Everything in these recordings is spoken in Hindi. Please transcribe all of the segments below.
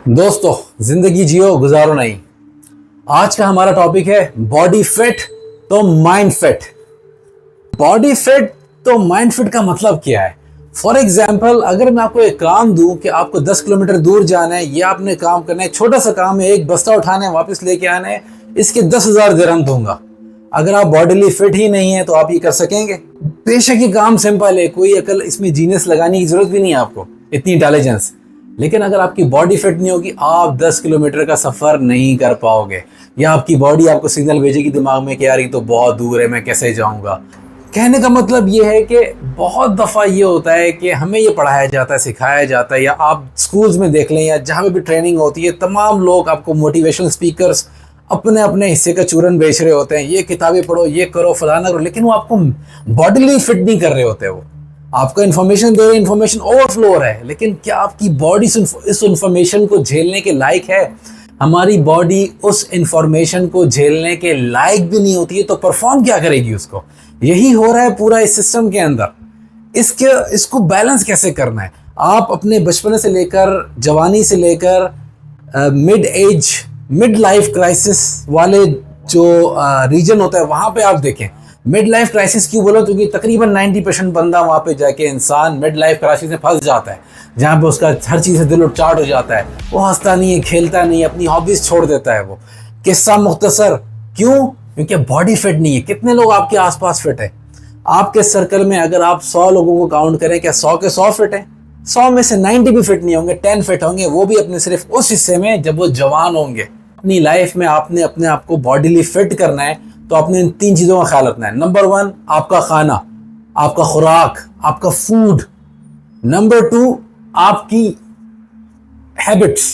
दोस्तों, जिंदगी जियो गुजारो नहीं। आज का हमारा टॉपिक है बॉडी फिट तो माइंड फिट। बॉडी फिट तो माइंड फिट का मतलब क्या है? फॉर एग्जाम्पल, अगर मैं आपको एक काम दूं कि आपको 10 किलोमीटर दूर जाना है, ये आपने काम करना है, छोटा सा काम है, एक बस्ता उठाना है, वापस लेके आना है, इसके 10,000 दिरहम दूंगा। अगर आप बॉडीली फिट ही नहीं है तो आप ये कर सकेंगे? बेशक ये काम सिंपल है, कोई अकल इसमें जीनियस लगाने की जरूरत भी नहीं है आपको, इतनी इंटेलिजेंस। लेकिन अगर आपकी बॉडी फिट नहीं होगी, आप 10 किलोमीटर का सफ़र नहीं कर पाओगे, या आपकी बॉडी आपको सिग्नल भेजेगी दिमाग में कि यार ये तो बहुत दूर है, मैं कैसे जाऊंगा। कहने का मतलब ये है कि बहुत दफ़ा ये होता है कि हमें ये पढ़ाया जाता है, सिखाया जाता है, या आप स्कूल्स में देख लें या जहाँ पे भी ट्रेनिंग होती है, तमाम लोग आपको मोटिवेशनल स्पीकर्स अपने अपने हिस्से का चूरन बेच रहे होते हैं, ये किताबें पढ़ो, ये करो, फलाना करो, लेकिन वो आपको बॉडीली फिट नहीं कर रहे होते। वो आपको इन्फॉर्मेशन दे रहे, इन्फॉर्मेशन ओवरफ्लो हो रहा है, लेकिन क्या आपकी बॉडी इस इन्फॉर्मेशन को झेलने के लायक है? हमारी बॉडी उस इन्फॉर्मेशन को झेलने के लायक भी नहीं होती है, तो परफॉर्म क्या करेगी उसको? यही हो रहा है पूरा इस सिस्टम के अंदर। इसको बैलेंस कैसे करना है? आप अपने बचपन से लेकर, जवानी से लेकर मिड लाइफ क्राइसिस वाले जो रीजन होता है, वहाँ पे आप देखें। मिड लाइफ क्राइसिस क्यों बोलो? क्योंकि तकरीबन 90% बंदा वहाँ पे जाके इंसान मिड लाइफ क्राइसिस में फंस जाता है, जहाँ पे उसका हर चीज़ से दिल उचाट हो जाता है, वो हंसता नहीं है, खेलता नहीं है, अपनी हॉबीज़ छोड़ देता है। वो किस्सा मुख्तसर क्यों? क्योंकि बॉडी फिट नहीं है। कितने लोग आपके आसपास फिट है? आपके सर्कल में अगर आप 100 लोगों को काउंट करें, क्या 100 के 100 फिट हैं? 100 में से 90 भी फिट नहीं होंगे, 10 फिट होंगे, वो भी अपने सिर्फ उस हिस्से में जब वो जवान होंगे। अपनी लाइफ में आपने अपने आप को बॉडीली फिट करना है तो आपने इन 3 चीज़ों का ख्याल रखना है। नंबर 1 आपका खाना, आपका खुराक, आपका फूड। नंबर 2 आपकी हैबिट्स,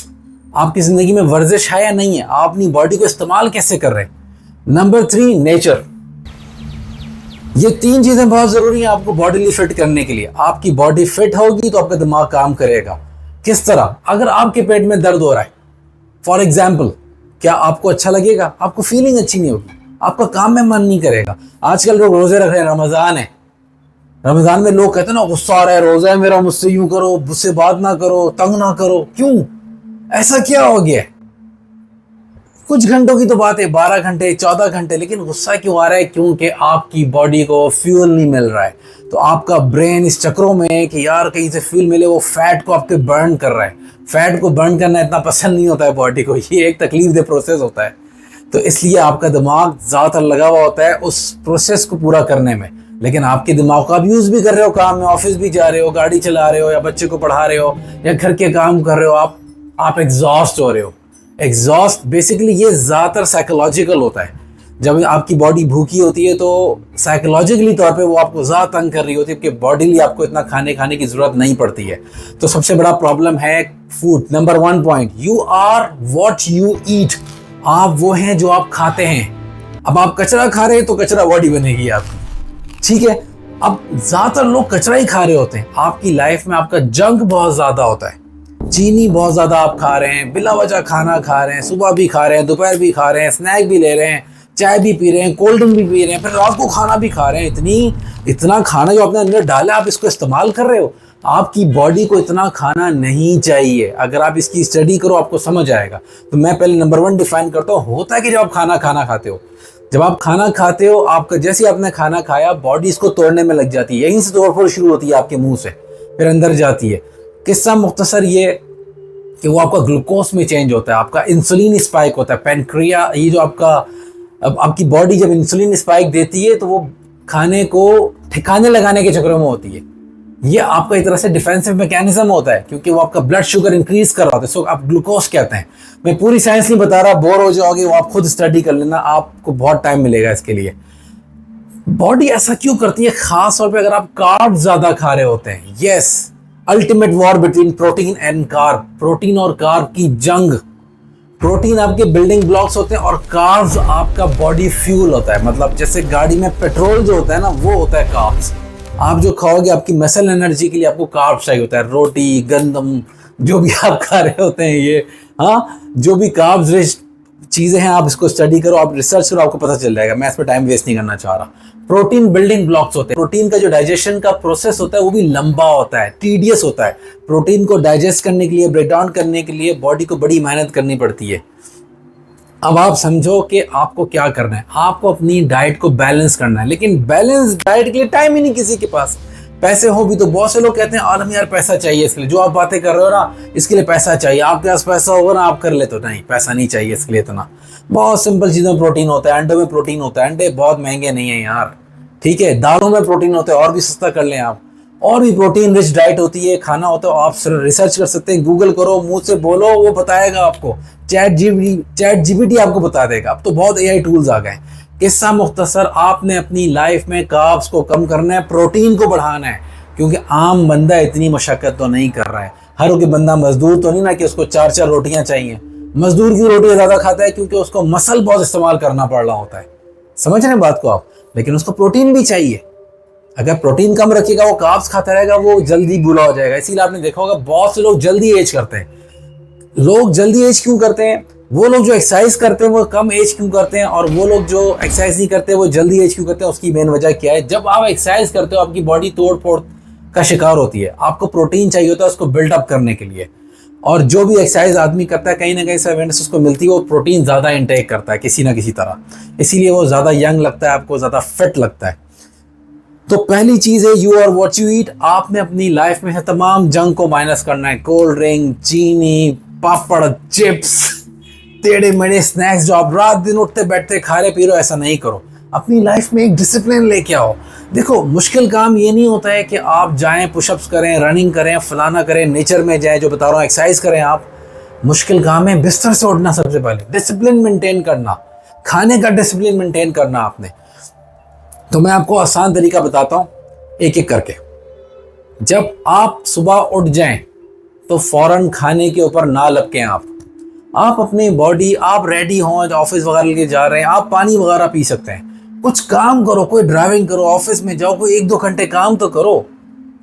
आपकी ज़िंदगी में वर्जिश है या नहीं है, आप अपनी बॉडी को इस्तेमाल कैसे कर रहे हैं। Number 3 nature. ये 3 चीज़ें बहुत ज़रूरी हैं आपको बॉडीली फिट करने के लिए। आपकी बॉडी फिट होगी तो आपका दिमाग काम करेगा। किस तरह? अगर आपके पेट में दर्द हो रहा है, फॉर एग्जाम्पल, क्या आपको अच्छा लगेगा? आपको फीलिंग अच्छी नहीं होगी, आपका काम में मन नहीं करेगा। आजकल लोग रोजे रख रहे हैं, रमज़ान है, रमज़ान में लोग कहते हैं ना, गुस्सा आ रहा है, रोज़ा है मेरा, मुझसे यूं करो, मुझसे बात ना करो, तंग ना करो। क्यों? ऐसा क्या हो गया? कुछ घंटों की तो बात है, 12 घंटे, 14 घंटे, लेकिन गुस्सा क्यों आ रहा है? क्योंकि आपकी बॉडी को फ्यूल नहीं मिल रहा है। तो आपका ब्रेन इस चक्रों में है कि यार कहीं से फ्यूल मिले, वो फैट को आपके बर्न कर रहा है। फैट को बर्न करना इतना पसंद नहीं होता है बॉडी को, ये एक तकलीफ दे प्रोसेस होता है। तो इसलिए आपका दिमाग ज़्यादातर लगा हुआ होता है उस प्रोसेस को पूरा करने में। लेकिन आपके दिमाग का आप यूज़ भी कर रहे हो काम में, ऑफिस भी जा रहे हो, गाड़ी चला रहे हो, या बच्चे को पढ़ा रहे हो, या घर के काम कर रहे हो, आप एग्जॉस्ट हो रहे हो। एग्जॉस्ट बेसिकली ये ज़्यादातर साइकोलॉजिकल होता है। जब आपकी बॉडी भूखी होती है तो साइकोलॉजिकली तौर पे वो आपको ज़्यादा तंग कर रही होती है, कि बॉडीली आपको इतना खाने की ज़रूरत नहीं पड़ती है। तो सबसे बड़ा प्रॉब्लम है food. Number 1 point, you are what you eat. आप वो हैं जो आप खाते हैं। अब आप कचरा खा रहे हैं तो कचरा बॉडी बनेगी आपकी, ठीक है। अब ज़्यादातर लोग कचरा ही खा रहे होते हैं। आपकी लाइफ में आपका जंक बहुत ज़्यादा होता है, चीनी बहुत ज़्यादा आप खा रहे हैं, बिला वजह खाना खा रहे हैं, सुबह भी खा रहे हैं, दोपहर भी खा रहे हैं, स्नैक भी ले रहे हैं, चाय भी पी रहे हैं, कोल्ड ड्रिंक भी पी रहे हैं, फिर रात को खाना भी खा रहे हैं। इतना खाना जो आपने अंदर डाला, आप इसको इस्तेमाल कर रहे हो। आपकी बॉडी को इतना खाना नहीं चाहिए। अगर आप इसकी स्टडी करो आपको समझ आएगा। तो मैं पहले नंबर 1 डिफाइन करता हूँ। होता है कि जब आप खाना खाते हो, जब आप खाना खाते हो, आपका जैसे आपने खाना खाया, बॉडी इसको तोड़ने में लग जाती है। यहीं से तोड़फोड़ शुरू होती है आपके मुंह से, फिर अंदर जाती है। किस्सा मुख्तसर ये कि वो आपका ग्लूकोज में चेंज होता है, आपका इंसुलिन स्पाइक होता है, पेनक्रिया, ये जो आपकी बॉडी जब इंसुलिन स्पाइक देती है तो वो खाने को ठिकाने लगाने के चक्कर में होती है। ये आपका एक तरह से डिफेंसिव मैकेनिज्म होता है, क्योंकि वो आपका ब्लड शुगर इंक्रीज कर रहा होता है। सो आप ग्लूकोज कहते हैं। मैं पूरी साइंस नहीं बता रहा, बोर हो जाओगे, वो आप खुद स्टडी कर लेना, आपको बहुत टाइम मिलेगा इसके लिए। बॉडी ऐसा क्यों करती है? खास तौर पे अगर आप कार्ब ज्यादा खा रहे होते हैं। Yes, ultimate war between protein and carb. Protein और कार्ब की जंग। प्रोटीन आपके बिल्डिंग ब्लॉक्स होते हैं और कार्ब्स आपका बॉडी फ्यूल होता है। मतलब जैसे गाड़ी में पेट्रोल जो होता है ना, वो होता है कार्ब्स। आप जो खाओगे आपकी मसल एनर्जी के लिए आपको कार्ब्स चाहिए होता है। रोटी, गंदम, जो भी आप खा रहे होते हैं, ये जो भी कार्ब्स रिच चीज़ें हैं, आप इसको स्टडी करो, आप रिसर्च करो, आपको पता चल जाएगा। मैं इस पर टाइम वेस्ट नहीं करना चाह रहा। प्रोटीन बिल्डिंग ब्लॉक्स होते हैं। प्रोटीन का जो डाइजेशन का प्रोसेस होता है वो भी लंबा होता है, टीडियस होता है। प्रोटीन को डाइजेस्ट करने के लिए, ब्रेक डाउन करने के लिए बॉडी को बड़ी मेहनत करनी पड़ती है। अब आप समझो कि आपको क्या करना है। आपको अपनी डाइट को बैलेंस करना है, लेकिन बैलेंस डाइट के लिए टाइम ही नहीं किसी के पास। पैसे हो भी तो बहुत से लोग कहते हैं आलम यार पैसा चाहिए इसके लिए, जो आप बातें कर रहे हो ना इसके लिए पैसा चाहिए, आपके पास पैसा होगा ना आप कर ले। तो नहीं, पैसा नहीं चाहिए इसके लिए इतना। बहुत सिंपल चीज़ों में प्रोटीन होता है। अंडों में प्रोटीन होता है, अंडे बहुत महंगे नहीं है यार, ठीक है। दालों में प्रोटीन होता है, और भी सस्ता कर लें आप। और भी प्रोटीन रिच डाइट होती है, खाना होता है। आप रिसर्च कर सकते हैं, गूगल करो, मुंह से बोलो, वो बताएगा आपको। चैट जीपीटी आपको बता देगा। अब तो बहुत एआई टूल्स आ गए। किस्सा मुख्तसर, आपने अपनी लाइफ में कार्ब्स को कम करना है, प्रोटीन को बढ़ाना है। क्योंकि आम बंदा इतनी मशक्कत तो नहीं कर रहा है। हर कोई बंदा मजदूर तो नहीं ना कि उसको 4-4 रोटियां चाहिए। मजदूर की रोटियां ज़्यादा खाता है क्योंकि उसको मसल बहुत इस्तेमाल करना पड़ रहा होता है। समझ रहे हैं बात को आप? लेकिन उसको प्रोटीन भी चाहिए। अगर प्रोटीन कम रखेगा, वो कार्ब्स खाता रहेगा, वो जल्दी बूढ़ा हो जाएगा। इसीलिए आपने देखा होगा बहुत से लोग जल्दी एज करते हैं। लोग जल्दी एज क्यों करते हैं? वो लोग जो एक्सरसाइज करते हैं वो कम एज क्यों करते हैं, और वो लोग जो एक्सरसाइज नहीं करते वो जल्दी एज क्यों करते हैं? उसकी मेन वजह क्या है? जब आप एक्सरसाइज करते हो आपकी बॉडी तोड़ फोड़ का शिकार होती है। आपको प्रोटीन चाहिए होता है उसको बिल्डअप करने के लिए। और जो भी एक्सरसाइज आदमी करता है कहीं ना कहीं से अवेयरनेस उसको मिलती है, वो प्रोटीन ज़्यादा इंटेक करता है किसी ना किसी तरह। इसीलिए वो ज़्यादा यंग लगता है, आपको ज़्यादा फिट लगता है। तो पहली चीज़ है you are what you eat. आपने अपनी लाइफ में से तमाम जंक को माइनस करना है। कोल्ड ड्रिंक, चीनी, पापड़, चिप्स, टेढ़े मेढ़े स्नैक्स जो आप रात दिन उठते बैठते खा रहे पी रहे हो, ऐसा नहीं करो। अपनी लाइफ में एक डिसिप्लिन लेके आओ। देखो, मुश्किल काम ये नहीं होता है कि आप जाएं, पुशअप्स करें, रनिंग करें, फलाना करें, नेचर में जाएं, जो बता रहा हूँ एक्सरसाइज करें आप। मुश्किल काम है बिस्तर से उठना। सबसे पहले डिसिप्लिन मेंटेन करना, खाने का डिसिप्लिन मेंटेन करना आपने। तो मैं आपको आसान तरीका बताता हूँ एक एक करके। जब आप सुबह उठ जाएं तो फौरन खाने के ऊपर ना लपकें। आप अपनी बॉडी, आप रेडी हों, ऑफिस वगैरह के जा रहे हैं, आप पानी वगैरह पी सकते हैं। कुछ काम करो, कोई ड्राइविंग करो, ऑफिस में जाओ, कोई 1-2 घंटे काम तो करो,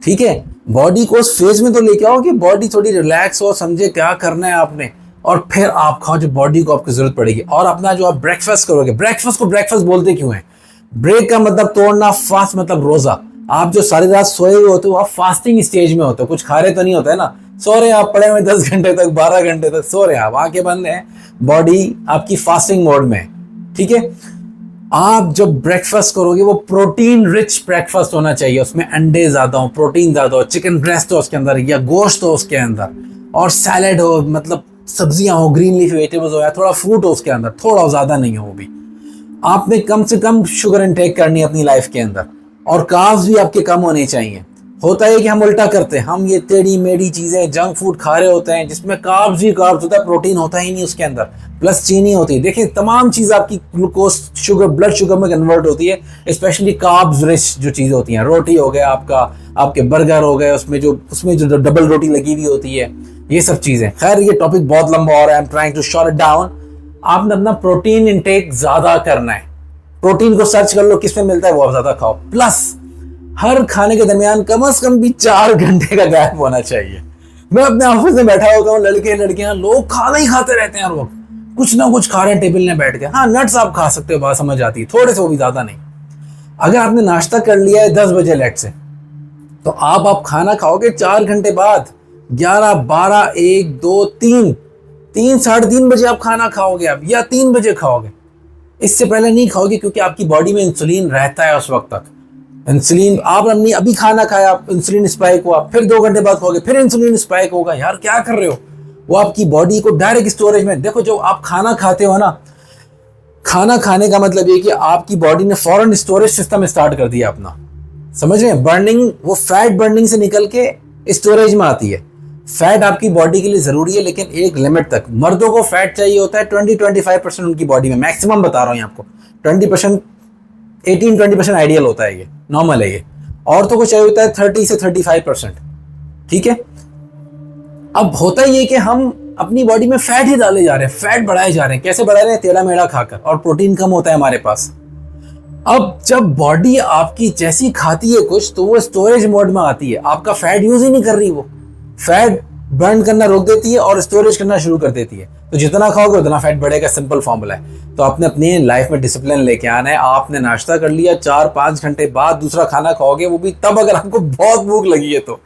ठीक है। बॉडी को उस फेज में तो लेके आओ कि बॉडी थोड़ी रिलैक्स हो, समझे क्या करना है आपने, और फिर आप खाओ जो बॉडी को आपकी जरूरत पड़ेगी। और अपना जो आप ब्रेकफास्ट करोगे, ब्रेकफास्ट को ब्रेकफास्ट बोलते क्यों है? ब्रेक का मतलब तोड़ना, फास्ट मतलब रोजा। आप जो सारी रात सोए हुए होते हो आप फास्टिंग स्टेज में होते हो, कुछ खा रहे तो नहीं होता है ना। सो रहे हैं आप, पड़े हुए 10 घंटे तक, 12 घंटे तक सो रहे हैं आप, आंखें बंद हैं, बॉडी आपकी फास्टिंग मोड में है, ठीक है। आप जब ब्रेकफास्ट करोगे वो प्रोटीन रिच ब्रेकफास्ट होना चाहिए। उसमें अंडे ज्यादा हो, प्रोटीन ज्यादा हो, चिकन ब्रेस्ट हो उसके अंदर, या गोश्त हो उसके अंदर, और सैलेड हो, मतलब सब्जियां हो, ग्रीन लीफ वेजिटेबल्स हो, या थोड़ा फ्रूट हो उसके अंदर, थोड़ा ज्यादा नहीं हो वो भी। आपने कम से कम शुगर इनटेक करनी है अपनी लाइफ के अंदर, और कार्ब्स भी आपके कम होने चाहिए। होता है कि हम उल्टा करते हैं, हम ये टेढ़ी मेढ़ी चीज़ें जंक फूड खा रहे होते हैं जिसमें कार्ब्स ही कार्ब्स होता है, प्रोटीन होता ही नहीं उसके अंदर, प्लस चीनी होती है। देखिए तमाम चीज़ आपकी ग्लूकोज शुगर, ब्लड शुगर में कन्वर्ट होती है, स्पेशली कार्ब्स रिच जो चीज़ें होती हैं। रोटी हो गया आपका, आपके बर्गर हो गए, उसमें जो डबल रोटी लगी हुई होती है, ये सब चीज़ें। खैर ये टॉपिक बहुत लंबा हो रहा है, I am trying to short it down. आपने अपना प्रोटीन इंटेक ज़्यादा करना है। प्रोटीन को सर्च कर लो किस में मिलता है, वो आप ज़्यादा खाओ। प्लस हर खाने के दरमियान कम से कम भी 4 घंटे का गैप होना चाहिए। मैं अपने ऑफिस में बैठा होता हूँ, लड़के लड़कियां लोग खाना ही खाते रहते हैं हर वक्त, कुछ ना कुछ खा रहे हैं टेबल में बैठ के। हाँ नट्स आप खा सकते हो, बात समझ आती है, थोड़े से, वो भी ज़्यादा नहीं। अगर आपने नाश्ता कर लिया है 10 बजे लेट से, तो आप खाना खाओगे 4 घंटे बाद, 11, 12, 1, 2, 3, 3:30 बजे आप खाना खाओगे आप, या 3 बजे खाओगे। इससे पहले नहीं खाओगे क्योंकि आपकी बॉडी में इंसुलिन रहता है उस वक्त तक। इंसुलिन आपने अभी खाना खाया, आप इंसुलिन स्पाइक हुआ, फिर 2 घंटे बाद खाओगे, फिर इंसुलिन स्पाइक होगा। यार क्या कर रहे हो? वो आपकी बॉडी को डायरेक्ट स्टोरेज में, देखो जो आप खाना खाते हो ना, खाना खाने का मतलब ये कि आपकी बॉडी ने फौरन स्टोरेज सिस्टम स्टार्ट कर दिया अपना, समझ रहे हैं। बर्निंग, वो फैट बर्निंग से निकल के स्टोरेज में आती है। फैट आपकी बॉडी के लिए जरूरी है लेकिन एक लिमिट तक। मर्दों को फैट चाहिए होता है 20-25% उनकी बॉडी में, मैक्सिमम बता रहा हूँ आपको। 20%, 18-20% आइडियल होता है, ये नॉर्मल है। ये औरतों को चाहिए होता है 30 से 35%, ठीक है। अब होता ये कि हम अपनी बॉडी में फैट ही डाले जा रहे हैं, फैट बढ़ाए जा रहे हैं। कैसे बढ़ा रहे हैं? टेढ़ा मेढ़ा खाकर, और प्रोटीन कम होता है हमारे पास। अब जब बॉडी आपकी जैसी खाती है कुछ, तो वो स्टोरेज मोड में आती है, आपका फैट यूज ही नहीं कर रही। वो फैट बर्न करना रोक देती है और स्टोरेज करना शुरू कर देती है। तो जितना खाओगे उतना फैट बढ़ेगा, सिंपल फॉर्मूला है। तो आपने अपनी लाइफ में डिसिप्लिन लेके आना है। आपने नाश्ता कर लिया, 4-5 घंटे बाद दूसरा खाना खाओगे, वो भी तब अगर आपको बहुत भूख लगी है तो,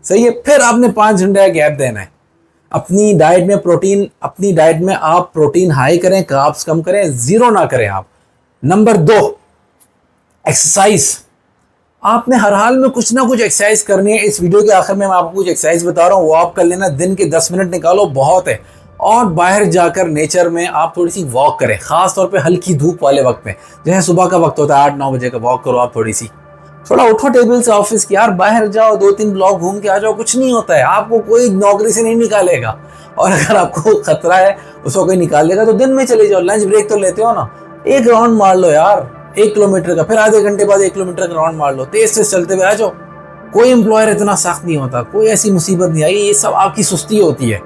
सही है। फिर आपने 5 घंटे का गैप देना है। अपनी डाइट में प्रोटीन, अपनी डाइट में आप प्रोटीन हाई करें, कार्ब्स कम करें, जीरो ना करें आप। Number 2, exercise. आपने हर हाल में कुछ ना कुछ एक्सरसाइज करनी है। इस वीडियो के आखिर में मैं आपको कुछ एक्सरसाइज बता रहा हूँ, वो आप कर लेना। दिन के 10 मिनट निकालो, बहुत है। और बाहर जाकर नेचर में आप थोड़ी सी वॉक करें, खास तौर पे हल्की धूप वाले वक्त में। जैसे सुबह का वक्त होता है 8-9 बजे का, वॉक करो आप थोड़ी सी। थोड़ा उठो टेबल से ऑफिस की, यार बाहर जाओ, 2-3 ब्लॉक घूम के आ जाओ। कुछ नहीं होता है, आपको कोई नौकरी से नहीं निकालेगा। और अगर आपको खतरा है उसको कोई निकालेगा तो दिन में चले जाओ, लंच ब्रेक तो लेते हो ना, एक राउंड मार लो यार 1 किलोमीटर का, फिर आधे घंटे बाद 1 किलोमीटर का राउंड मार लो, तेज से चलते हुए आ जाओ। कोई एम्प्लॉयर इतना सख्त नहीं होता, कोई ऐसी मुसीबत नहीं आई, ये सब आपकी सुस्ती होती है।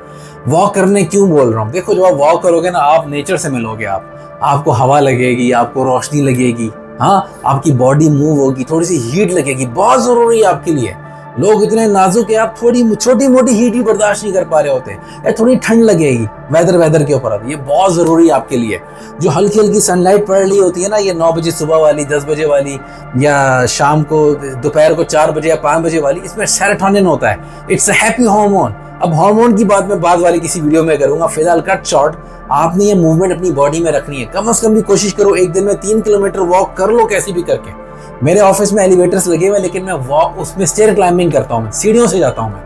वॉक करने क्यों बोल रहा हूँ, देखो जब आप वॉक करोगे ना, आप नेचर से मिलोगे, आपको हवा लगेगी, आपको रोशनी लगेगी, हाँ आपकी बॉडी मूव होगी, थोड़ी सी हीट लगेगी, बहुत जरूरी है आपके लिए। लोग इतने नाजुक है, आप थोड़ी छोटी मोटी हीट ही बर्दाश्त नहीं कर पा रहे होते, या थोड़ी ठंड लगेगी, वेदर के ऊपर अब ये बहुत जरूरी है आपके लिए। जो हल्की हल्की सनलाइट पड़ रही होती है ना, ये 9 बजे सुबह वाली, 10 बजे वाली, या शाम को दोपहर को 4 बजे या 5 बजे वाली, इसमें सेरोटोनिन होता है, इट्स अ हैप्पी हार्मोन। अब हार्मोन की बात मैं बाद वाली किसी वीडियो में करूंगा, फिलहाल कट शॉर्ट। आपने ये मूवमेंट अपनी बॉडी में रखनी है। कम से कम भी कोशिश करो एक दिन में 3 किलोमीटर वॉक कर लो, कैसी भी करके। मेरे ऑफिस में एलिवेटर्स लगे हुए, लेकिन मैं वॉक उसमें स्टेयर क्लाइंबिंग करता हूँ, सीढ़ियों से जाता हूँ मैं,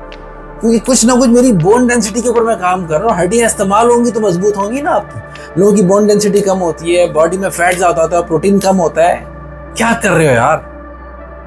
क्योंकि कुछ ना कुछ मेरी बोन डेंसिटी के ऊपर मैं काम कर रहा हूँ। हड्डियाँ इस्तेमाल होंगी तो मजबूत होंगी ना आपकी। लोगों की बोन डेंसिटी कम होती है, बॉडी में फैट ज्यादा होता है, प्रोटीन कम होता है। क्या कर रहे हो यार।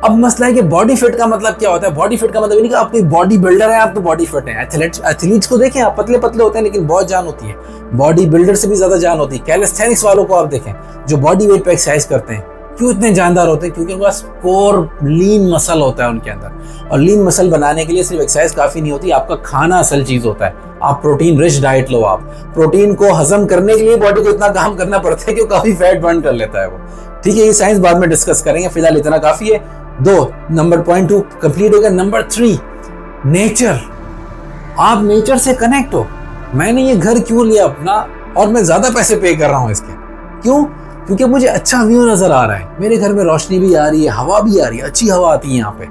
अब मसला है कि बॉडी फिट का मतलब क्या होता है। बॉडी फिट का मतलब नहीं कि आप कोई बॉडी बिल्डर है, आप तो बॉडी फिट है। एथलीट्स को देखें आप, पतले पतले होते हैं लेकिन बहुत जान होती है। बॉडी बिल्डर से भी ज्यादा जान होती है। कैलिस्थेनिक्स वालों को आप देखें जो बॉडी वेट पे एक्सरसाइज करते हैं, क्यों इतने जानदार होते हैं, क्योंकि उनके पास कोर लीन मसल होता है उनके अंदर। और लीन मसल बनाने के लिए सिर्फ एक्सरसाइज काफी नहीं होती, आपका खाना असल चीज होता है। आप प्रोटीन रिच डाइट लो। आप प्रोटीन को हजम करने के लिए बॉडी को इतना काम करना पड़ता है कि वो काफी फैट बर्न कर लेता है वो। ठीक है, ये साइंस बाद में डिस्कस करेंगे, फिलहाल इतना काफी है। नंबर पॉइंट 2 कंप्लीट हो गया। Number 3, nature. आप नेचर से कनेक्ट हो। मैंने ये घर क्यों लिया अपना, और मैं ज्यादा पैसे पे कर रहा हूँ इसके, क्यों? क्योंकि मुझे अच्छा व्यू नजर आ रहा है, मेरे घर में रोशनी भी आ रही है, हवा भी आ रही है, अच्छी हवा आती है यहाँ पे।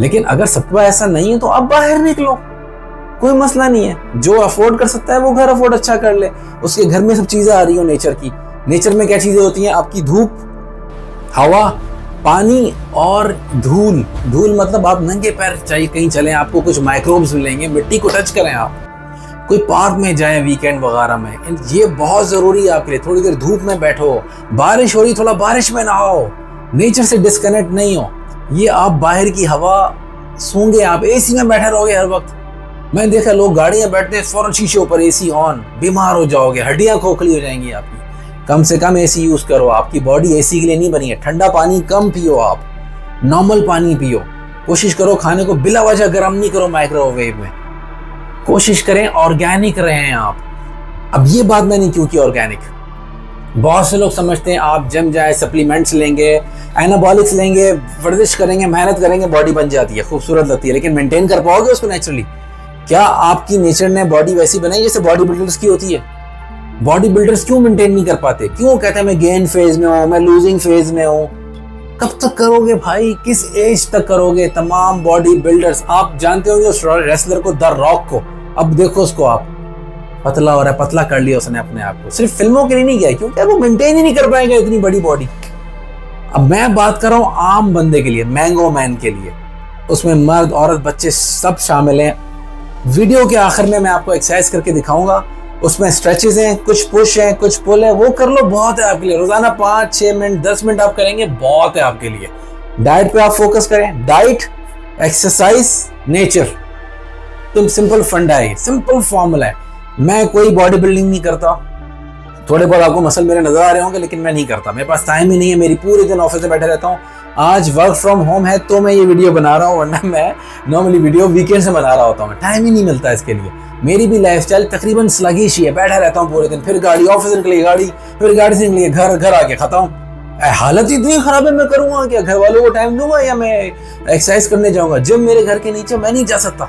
लेकिन अगर सबका ऐसा नहीं है तो आप बाहर निकलो, कोई मसला नहीं है। जो अफोर्ड कर सकता है वो घर अफोर्ड अच्छा कर ले, उसके घर में सब चीजें आ रही हो नेचर की। नेचर में क्या चीजें होती हैं आपकी? धूप, हवा, पानी और धूल। धूल मतलब आप नंगे पैर चाहिए कहीं चलें, आपको कुछ माइक्रोब्स मिलेंगे, मिट्टी को टच करें, आप कोई पार्क में जाएं वीकेंड वगैरह में, ये बहुत जरूरी है आपके लिए। थोड़ी देर धूप में बैठो, बारिश हो रही थोड़ा बारिश में नहाओ, नेचर से डिस्कनेक्ट नहीं हो। ये आप बाहर की हवा सूंघे, आप एसी में बैठे रहोगे हर वक्त। मैंने देखा लोग गाड़ियां बैठते हैं फौरन शीशे ऊपर एसी ऑन, बीमार हो जाओगे, हड्डियां खोखली हो जाएंगी आपकी। कम से कम एसी यूज करो, आपकी बॉडी एसी के लिए नहीं बनी है। ठंडा पानी कम पियो, आप नॉर्मल पानी पियो। कोशिश करो खाने को बिला वजह गर्म नहीं करो माइक्रोवेव में, कोशिश करें ऑर्गेनिक रहें आप। अब ये बात मैंने क्यों की ऑर्गेनिक, बहुत से लोग समझते हैं आप जिम जाए, सप्लीमेंट्स लेंगे, एनाबॉलिक्स लेंगे, वर्जिश करेंगे, मेहनत करेंगे, बॉडी बन जाती है, खूबसूरत लगती है, लेकिन मेंटेन कर पाओगे उसको नेचुरली? क्या आपकी नेचर ने बॉडी वैसी बनाई जैसे बॉडी बिल्डर्स की होती है? बॉडी बिल्डर्स क्यों मेंटेन नहीं कर पाते? क्यों कहते हैं मैं गेन फेज में हूं, मैं लूजिंग फेज में हूं? कब तक करोगे भाई, किस एज तक करोगे? तमाम बॉडी बिल्डर्स, आप जानते होंगे उस रेसलर को, द रॉक को, अब देखो उसको, आप पतला हो रहा है, पतला कर लिया उसने अपने आप को, सिर्फ फिल्मों के लिए नहीं किया, क्योंकि वो मेंटेन ही नहीं कर पाएगा इतनी बड़ी बॉडी। अब मैं बात कर रहा हूं आम बंदे के लिए, मैंगो मैन के लिए, उसमें मर्द औरत बच्चे सब शामिल हैं। वीडियो के आखिर में मैं आपको एक्सरसाइज करके दिखाऊंगा, उसमें स्ट्रेचेस हैं, कुछ पुश हैं, कुछ पुल है, वो कर लो, बहुत है आपके लिए। रोजाना 5-6 मिनट 10 मिनट आप करेंगे, बहुत है आपके लिए। डाइट पे आप फोकस करें, डाइट, एक्सरसाइज, नेचर, तुम सिंपल फंडा है, सिंपल फॉर्मूला है। मैं कोई बॉडी बिल्डिंग नहीं करता, थोड़े बहुत आपको मसल मेरे नजर आ रहे होंगे, लेकिन मैं नहीं करता, मेरे पास टाइम ही नहीं है, मेरी पूरे दिन ऑफिस में बैठे रहता हूँ। आज वर्क फ्रॉम होम है तो मैं ये वीडियो बना रहा हूँ, वरना मैं नॉर्मली वीडियो वीकेंड से बना रहा होता हूँ, टाइम ही नहीं मिलता इसके लिए। मेरी भी लाइफस्टाइल तकरीबन स्लगिश ही है, बैठा रहता हूँ पूरे दिन, फिर गाड़ी, ऑफिस से निकली गाड़ी, फिर गाड़ी से निकली घर, घर आके खत्म। हालत इतनी खराब है, मैं करूँगा क्या? घर वालों को टाइम दूंगा या मैं एक्सरसाइज करने जाऊंगा? जिम मेरे घर के नीचे, मैं नहीं जा सकता,